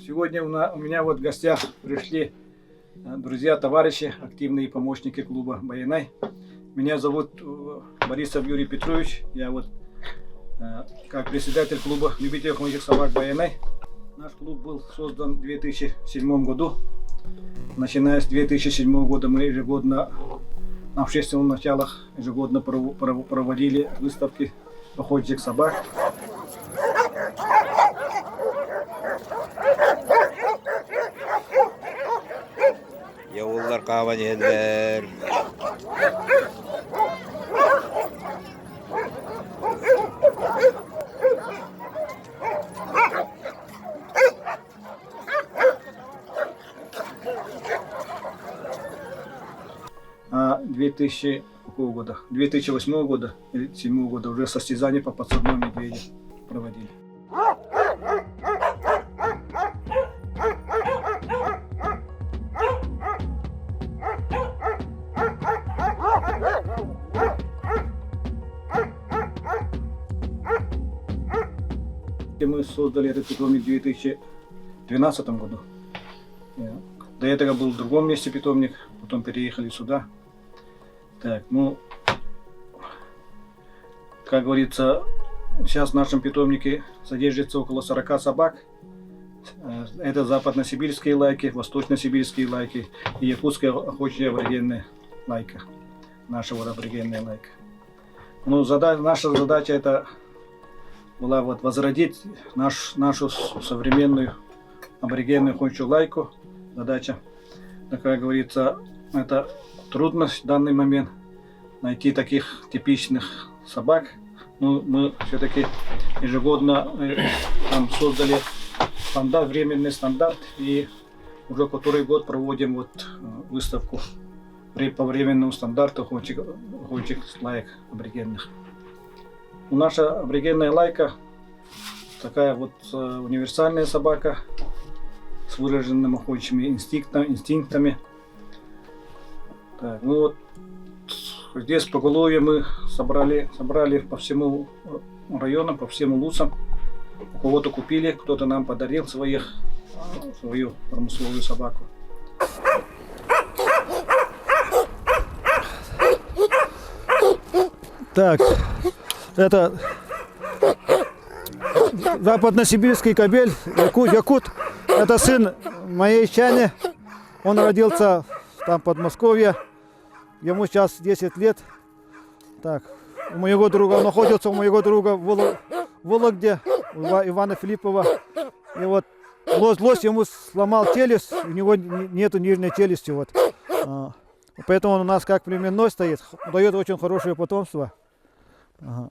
Сегодня у меня вот в гостях пришли друзья, товарищи, активные помощники клуба «Баянай». Меня зовут Борисов Юрий Петрович. Я вот как председатель клуба любителей хомячих собак «Баянай». Наш клуб был создан в 2007 году. Начиная с 2007 года мы ежегодно на общественных началах ежегодно проводили выставки охотничьих собак. Yavullar kahve yediler. А 2008 года или 2007 года уже состязания по подсадной медведе проводили. Мы создали этот питомник в 2012 году. До этого был в другом месте питомник, потом переехали сюда. Так, ну, как говорится, сейчас в нашем питомнике содержится около 40 собак. Это западно-сибирские лайки, восточно-сибирские лайки и якутская охотничья аборигенная лайка. Нашего аборигенная лайка. Ну, наша задача это была вот возродить нашу современную аборигенную охотничью лайку. Задача, как говорится, это трудность в данный момент найти таких типичных собак. Но мы все-таки ежегодно там создали временный стандарт и уже который год проводим вот выставку по временному стандарту охотничьих лаек аборигенных. Наша аборигенная лайка такая вот универсальная собака с выраженными охотничьими инстинктами. Так, ну вот здесь поголовье мы собрали по всему району, по всем улуцам. У кого-то купили, кто-то нам подарил свою промысловую собаку. Так, это западно-сибирский кобель, якут. Это сын моей Чани. Он родился там в Подмосковье. Ему сейчас 10 лет. Так, у моего друга, он находится у моего друга в Вологде, у Ивана Филиппова. И вот лось ему сломал челюсть, у него нету нижней челюсти. Вот. Поэтому он у нас как племенной стоит, дает очень хорошее потомство. Ага.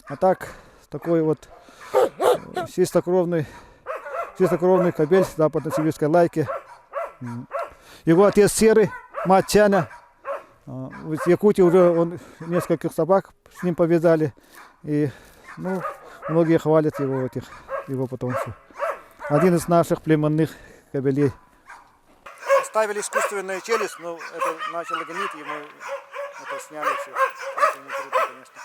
А так, такой вот чистокровный кобель западно-сибирской лайки. Его отец Серый, мать Чаня. В Якутии уже он нескольких собак с ним повязали. И ну, многие хвалят его потомство. Один из наших племенных кобелей. Ставили искусственную челюсть, но это начало гнить, и мы это сняли все. Это не трудно, конечно.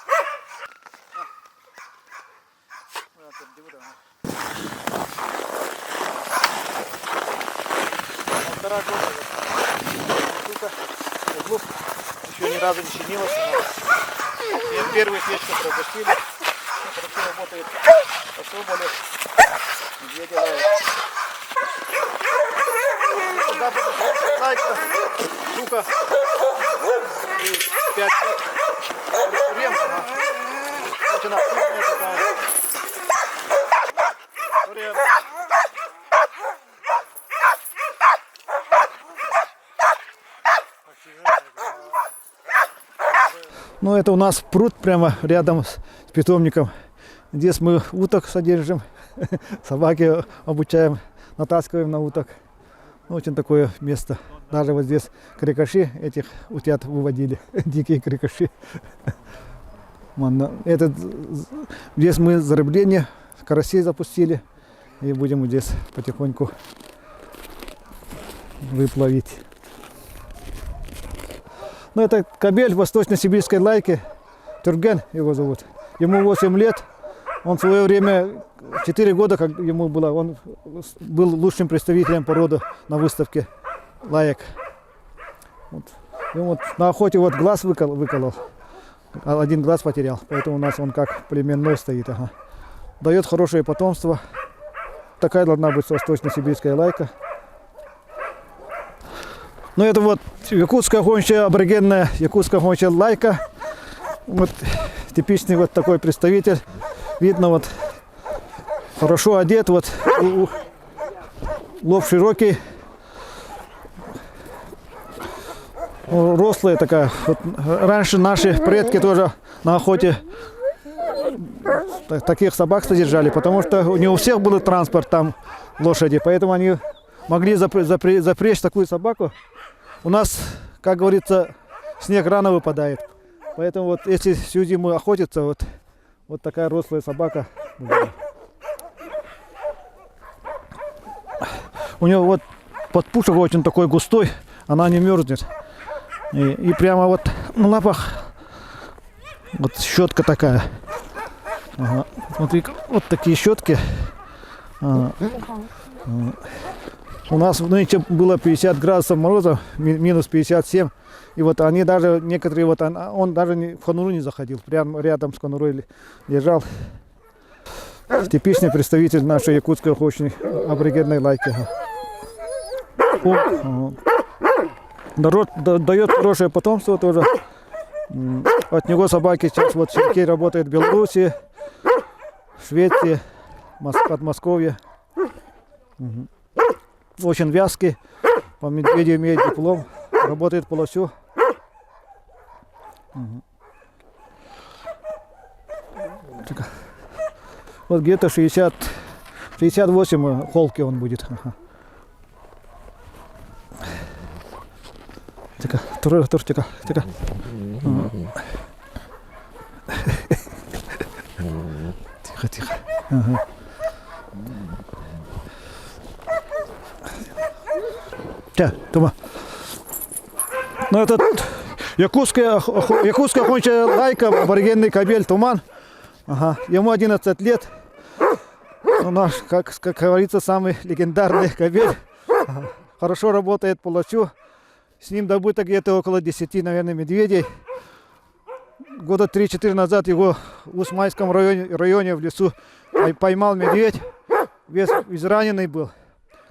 Полтора года штука, углов, еще ни разу не чинилась. Первые печки пропустили, хорошо работает, особо медведя ловит. Лайка, штука, 5 рем, очень активная такая. Ну, это у нас пруд прямо рядом с питомником. Здесь мы уток содержим, собаки обучаем, натаскиваем на уток. Очень такое место. Даже вот здесь крикоши этих утят выводили, дикие крикоши. Здесь мы зарыбление, карасей запустили. И будем здесь потихоньку выплавить. Ну, это кобель восточно-сибирской лайки. Турген его зовут. Ему 8 лет. Он в свое время, 4 года, как ему было, он был лучшим представителем породы на выставке лаек. Вот. И вот на охоте вот глаз выколол. Один глаз потерял, поэтому у нас он как племенной стоит. Ага. Дает хорошее потомство. Такая должна быть восточно-сибирская лайка. Ну это вот якутская гончая, аборигенная якутская гончая лайка. Вот типичный вот такой представитель. Видно вот хорошо одет, вот лоб широкий. Рослая такая. Вот раньше наши предки тоже на охоте таких собак содержали, потому что не у всех был транспорт там лошади, поэтому они могли запрячь такую собаку. У нас, как говорится, снег рано выпадает, поэтому вот если всю зиму охотиться, вот такая рослая собака. У него вот подпушек очень такой густой, она не мерзнет. И прямо вот на лапах вот щетка такая. Ага. Смотри, вот такие щетки. У нас нынче было 50 градусов мороза, минус 57. И вот они даже, некоторые, вот он даже в конуру не заходил, прямо рядом с конурой лежал. Типичный представитель нашей якутской очень аборигенной лайки. Дает хорошее потомство тоже. От него собаки сейчас вот щенки работают в Беларуси, Швеции, Подмосковье. Очень вязкий. По медведю имеет диплом. Работает по лосю. Вот где-то 68 холки он будет. Тихо. Тихо. Ага. Тома. Ну этот якутская гончая лайка, аборигенный кобель Туман. Ага. Ему 11 лет. Ну, наш, как говорится, самый легендарный кобель. Ага. Хорошо работает по лосю. С ним добыто где-то около 10, наверное, медведей. Года 3-4 назад его в Усмайском районе в лесу поймал медведь. Весь израненный был.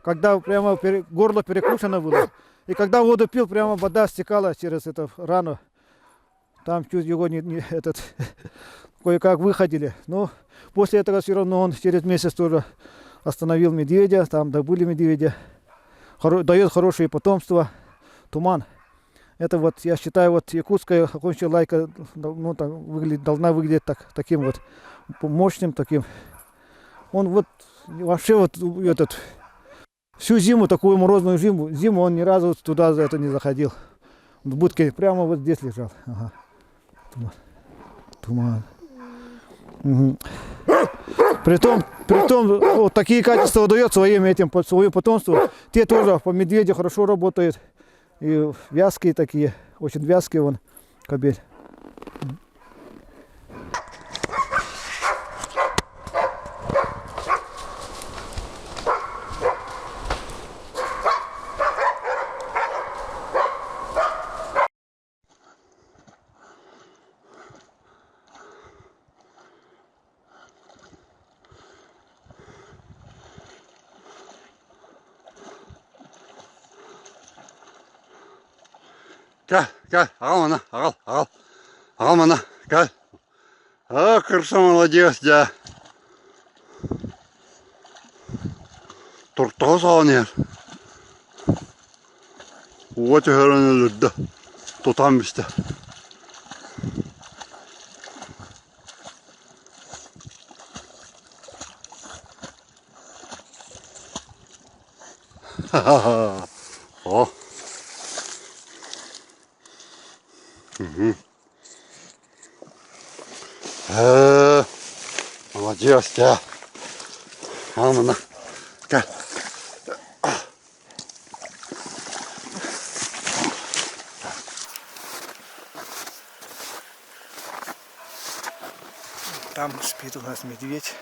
Когда прямо горло перекушено было. И когда воду пил, прямо вода стекала через эту рану. Там чуть его кое-как выходили. Но после этого все равно он через месяц тоже остановил медведя. Там добыли медведя. Дает хорошее потомство. Туман. Это вот, я считаю, вот якутская гончая лайка должна выглядеть таким вот мощным, таким. Он вот вообще вот всю зиму, такую морозную зиму он ни разу туда не заходил. В будке прямо вот здесь лежал. Ага. Туман. Угу. Притом вот такие качества дает свое потомство. Те тоже по медведю хорошо работают. И вязкие такие, очень вязкий он кобель. Gel, ağal mana, gel. Кырса молодец, да. Туртоо саанер. Вот хөрөнө лүддө. Тутам бисте. О. Молодец, да. Мама, как? Там спит у нас медведь.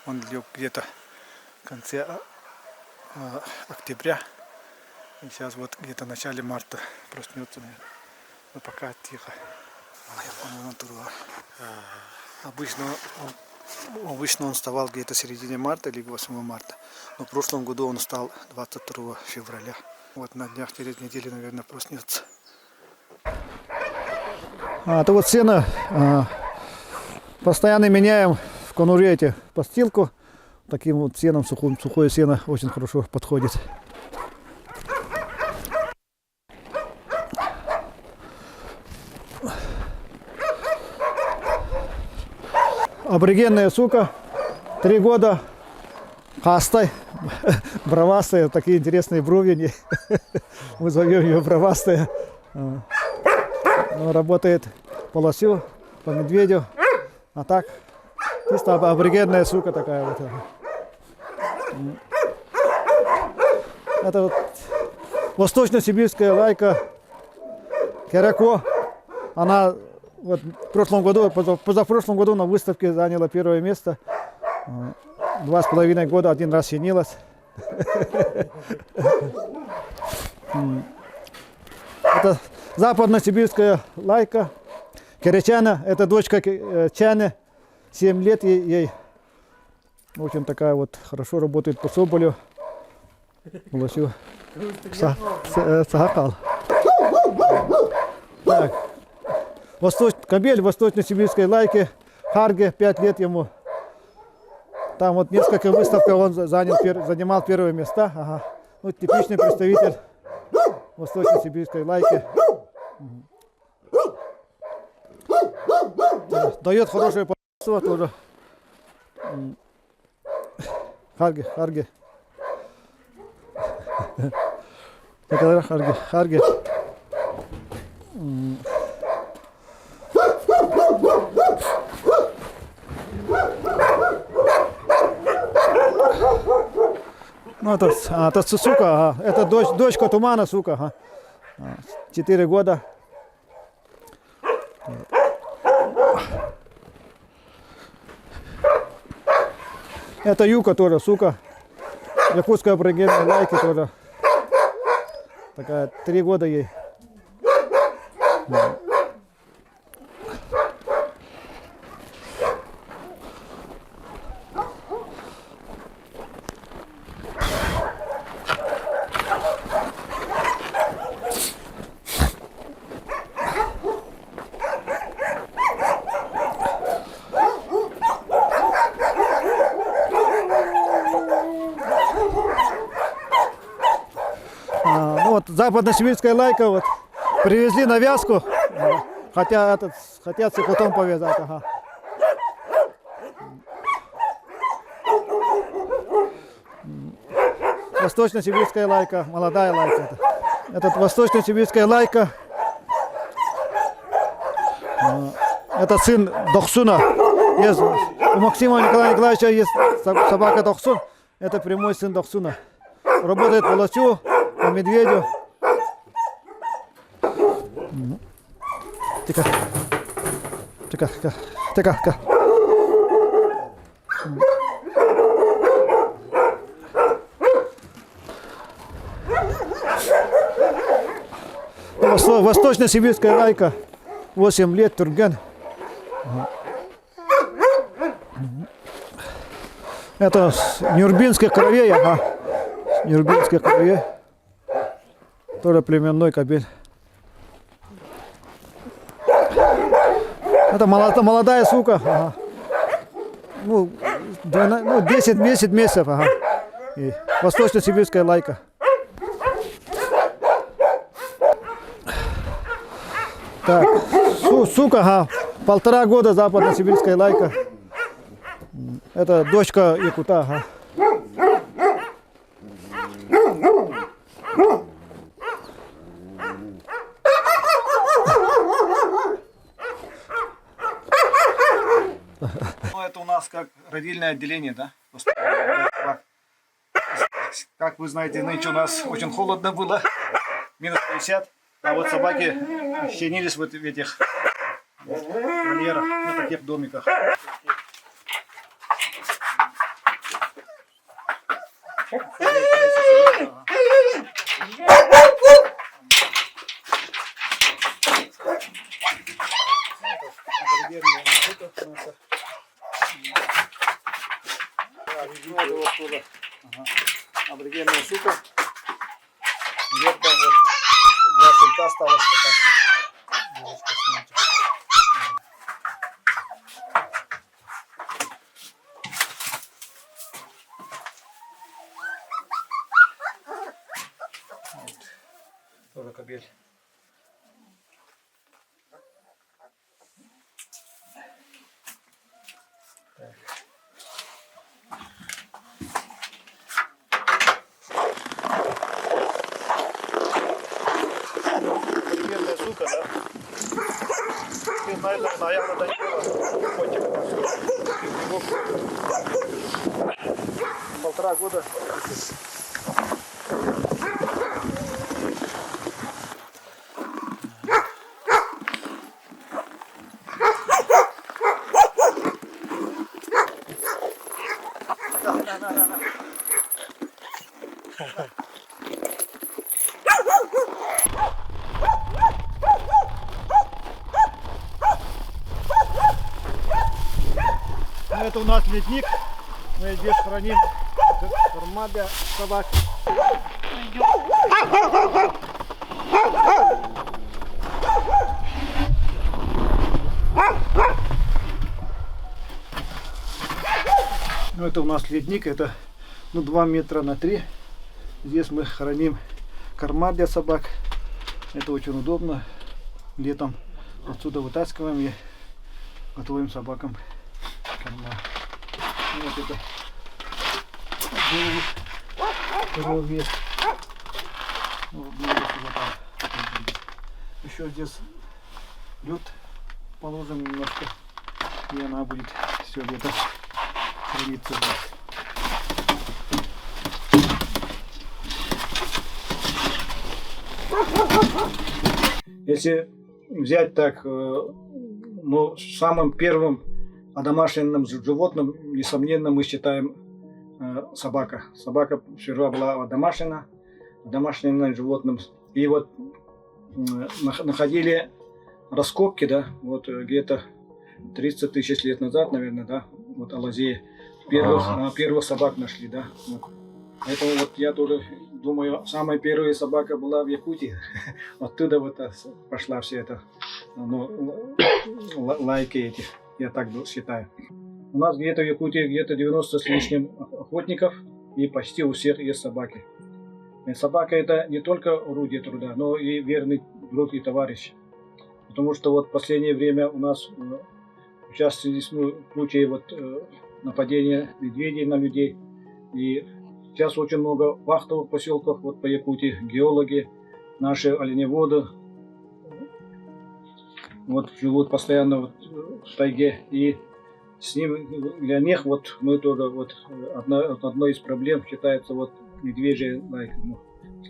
Он лег где-то в конце октября. И сейчас вот где-то в начале марта проснется, наверное. Но пока тихо. Обычно он вставал где-то в середине марта или 8 марта. Но в прошлом году он встал 22 февраля. Вот на днях через неделю, наверное, проснется. Это вот сено. Постоянно меняем в конуре эти подстилку. Таким вот сеном, сухое сено очень хорошо подходит. Аборигенная сука, 3 года, хастай, бровастая, такие интересные брови. Мы зовем ее бровастая. Работает по лосю, по медведю. А так, чисто аборигенная сука такая вот. Это вот восточно-сибирская лайка Кереко. Она вот в прошлом году, позапрошлом году на выставке заняла 1 место. 2,5 года один раз женилась. Это западно-сибирская лайка Керечана. Это дочка Чаны. 7 лет ей. В общем, такая вот хорошо работает по соболю. Сахакал. Так. Кобель восточно-сибирской лайки. Харге, 5 лет ему. Там вот несколько выставок он занимал 1 места. Ага. Вот типичный представитель восточно-сибирской лайки. Дает хорошее потомство тоже. Харге. Харге. Ну, это сука, ага. Это дочка тумана, сука. Ага. 4 года. Это юка тоже, сука. Якутская аборигенная лайки тоже. Такая 3 года ей. Ну вот западно-сибирская лайка вот привезли на вязку, хотят с котом повязать. Ага. Восточно-сибирская лайка, молодая лайка. Это восточно-сибирская лайка. Это сын Дохсуна. У Максима Николая Николаевича есть собака Дохсун. Это прямой сын Дохсуна. Работает по лосю, по медведю. Тихо. Восточно-сибирская лайка. 8 лет, Турген. Это Нюрбинских кровей, ага. Нюрбинских кровей. Тоже племенной кобель. Это молодая сука. Ага. Ну, 10 месяцев. Ага. И восточно-сибирская лайка. Так, сука, ага. 1,5 года западно-сибирская лайка. Это дочка якута, ага. Ну, это у нас как родильное отделение, да? Как вы знаете, нынче у нас очень холодно было, минус 50, а вот собаки щенились вот в этих вольерах, в таких домиках. тоже аборигенная сука. Где-то вот 2 щенка осталось. Девочка с мальчиком. Тоже кобель. Так. Примерная сука, да? Ты, наверное, до него котик у нас. 1,5 года. Это у нас ледник. Мы здесь храним корма для собак. Ну, это у нас ледник, это 2 метра на 3. Здесь мы храним корма для собак. Это очень удобно. Летом отсюда вытаскиваем и готовим собакам корма. Вот это коровье. Еще здесь лед положим немножко, и она будет все лето храниться здесь. Если взять так, ну, самым первым одомашненным животным, несомненно, мы считаем собака. Собака сперва была одомашнена животным. И вот находили раскопки, да, вот где-то 30 тысяч лет назад, наверное, да, вот Алазея. Первых собак нашли, да. Вот. Поэтому вот я тоже думаю, самая первая собака была в Якутии. Оттуда вот пошла вся эта, ну, лайки эти, я так считаю. У нас где-то в Якутии где-то 90 с лишним охотников, и почти у всех есть собаки. И собака это не только орудие труда, но и верный друг и товарищ. Потому что вот в последнее время у нас участвовались случаи вот нападения медведей на людей. И сейчас очень много вахтовых поселков вот по Якутии, геологи, наши оленеводы вот живут постоянно вот в тайге. И с ним, для них вот мы тоже вот одной из проблем считается вот медвежья лайка,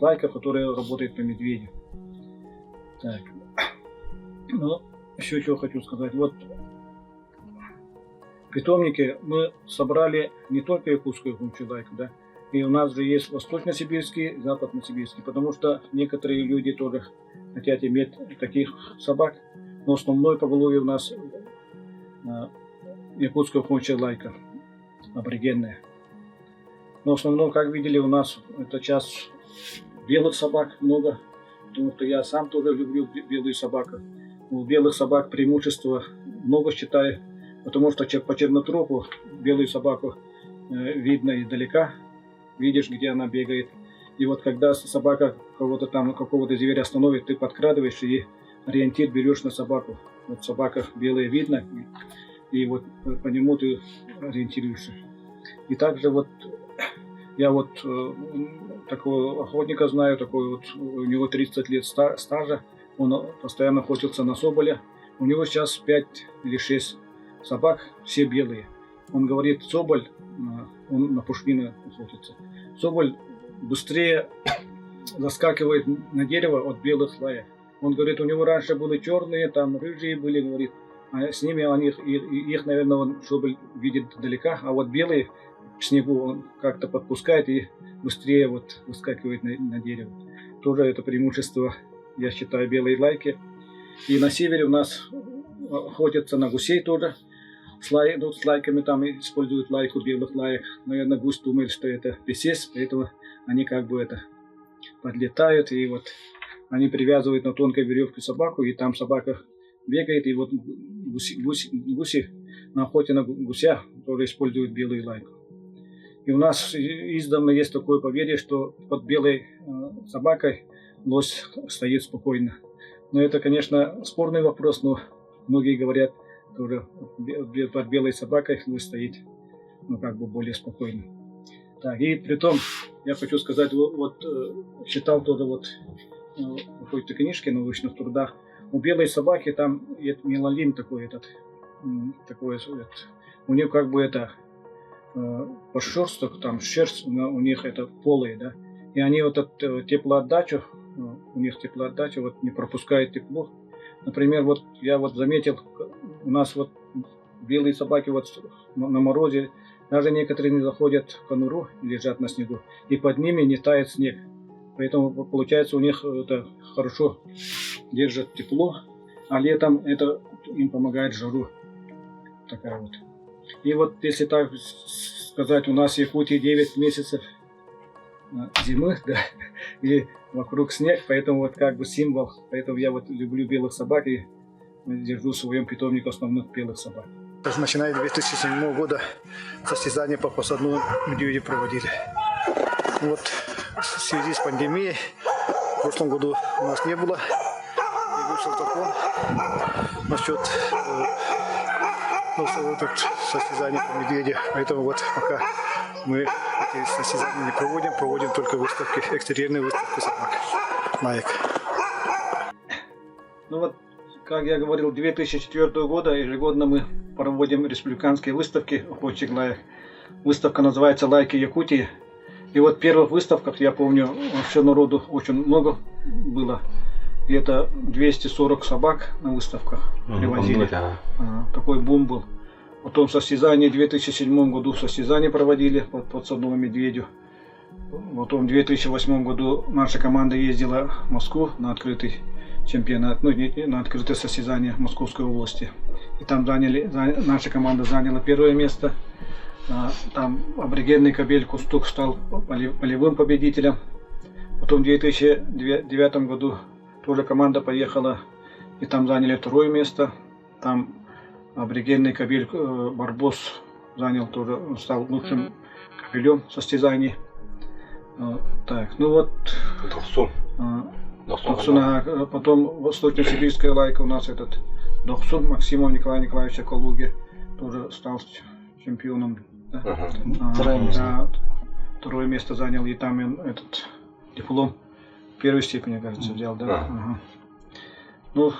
лайка, которая работает по медведю. Так. Ну, еще что хочу сказать. Вот в питомнике мы собрали не только якутскую гончую лайку, да, и у нас же есть восточно-сибирский, западно-сибирский, потому что некоторые люди тоже хотят иметь таких собак, но основной поголовье у нас якутская гончая лайка, аборигенная. Но в основном, как видели, у нас это сейчас белых собак много, потому что я сам тоже люблю белую собаку. У белых собак преимущество много считаю, потому что по чернотропу белую собаку видно издалека, видишь, где она бегает. И вот когда собака кого-то там, какого-то зверя остановит, ты подкрадываешь и ориентир берешь на собаку. Вот собака белая видно, и вот по нему ты ориентируешься. И также вот я вот такого охотника знаю, такой вот, у него 30 лет стажа, он постоянно охотился на соболя. У него сейчас 5 или 6 собак, все белые. Он говорит, соболь, он на пушмина охотится. Соболь быстрее заскакивает на дерево от белых лаек. Он говорит, у него раньше были черные, там рыжие были, говорит, а с ними их, наверное, он соболь видит далека, а вот белые в снегу он как-то подпускает и быстрее вот выскакивает на дерево. Тоже это преимущество, я считаю, белой лайки. И на севере у нас охотятся на гусей тоже. с лайками там используют лайку белых лаек. Наверное, гусь думает, что это писец, поэтому они как бы это подлетают, и вот они привязывают на тонкой веревке собаку, и там собака бегает, и вот гуси на охоте на гуся тоже используют белую лайку. И у нас издавна есть такое поверье, что под белой собакой лось стоит спокойно. Но это, конечно, спорный вопрос, но многие говорят, что под белой собакой лось стоит, ну, как бы более спокойно. Так, и при том, я хочу сказать, вот читал тоже вот в какой-то книжке научных трудах, у белой собаки там меланин такой, у нее как бы это по шерсту, там шерсть у них это полые, да, и они вот эту теплоотдачу, у них теплоотдача вот не пропускает тепло. Например, вот я вот заметил, у нас вот белые собаки вот на морозе, даже некоторые не заходят в конуру и лежат на снегу, и под ними не тает снег. Поэтому получается у них это хорошо держит тепло, а летом это им помогает жару. Такая вот. И вот если так сказать, у нас в Якутии 9 месяцев зимы, да, и вокруг снег, поэтому вот как бы символ. Поэтому я вот люблю белых собак и держу в своем питомнике основных белых собак. Начиная с 2007 года состязания по посадному медведю проводили. Вот в связи с пандемией в прошлом году у нас не было. И вышел закон насчет состязания по медведю. Поэтому вот пока мы эти состязания не проводим только выставки, экстерьерные выставки собак, лаек. Ну вот, как я говорил, 2004 года ежегодно мы проводим республиканские выставки охотничьих лаек. Выставка называется «Лайки Якутии». И вот в первых выставках, я помню, вообще народу очень много было. Где-то 240 собак на выставках привозили. Такой бум был. Потом состязание в 2007 году состязание проводили по подсадному медведю. Потом в 2008 году наша команда ездила в Москву на открытый чемпионат, ну, на открытое состязание в Московской области. И там наша команда заняла первое место. Там аборигенный кобель Кустук стал полевым победителем. Потом в 2009 году тоже команда поехала и там заняли второе место. Там аборигенный кобель Барбос стал лучшим кобелем в состязании. Так, ну вот. Потом восточно-сибирская лайка у нас этот Дохсун Максимов Николая Николаевича Калуги тоже стал чемпионом. Да? Второе место занял, и там этот диплом первой степени, кажется, взял, да. Ну,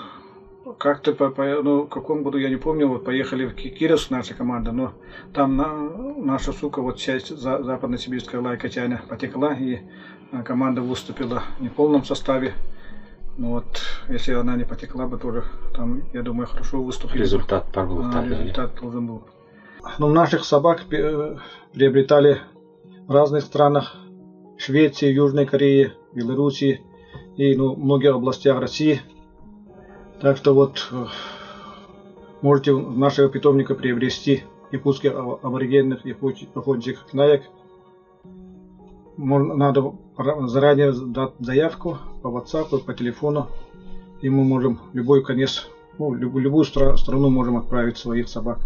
как-то в каком году, я не помню, вот поехали в Кировск наша команда, но там наша сука, вот часть западно-сибирская лайка Чайна потекла, и команда выступила в неполном составе. Ну вот, если она не потекла бы, тоже там, я думаю, хорошо выступили. Результат должен был. Но наших собак приобретали в разных странах: Швеции, Южной Корее, Белоруссии и в многих областях России. Так что вот можете в нашего питомника приобрести якутских аборигенных охотничьих лаек. Надо заранее дать заявку по WhatsApp, по телефону, и мы можем любой конец, любую страну можем отправить своих собак.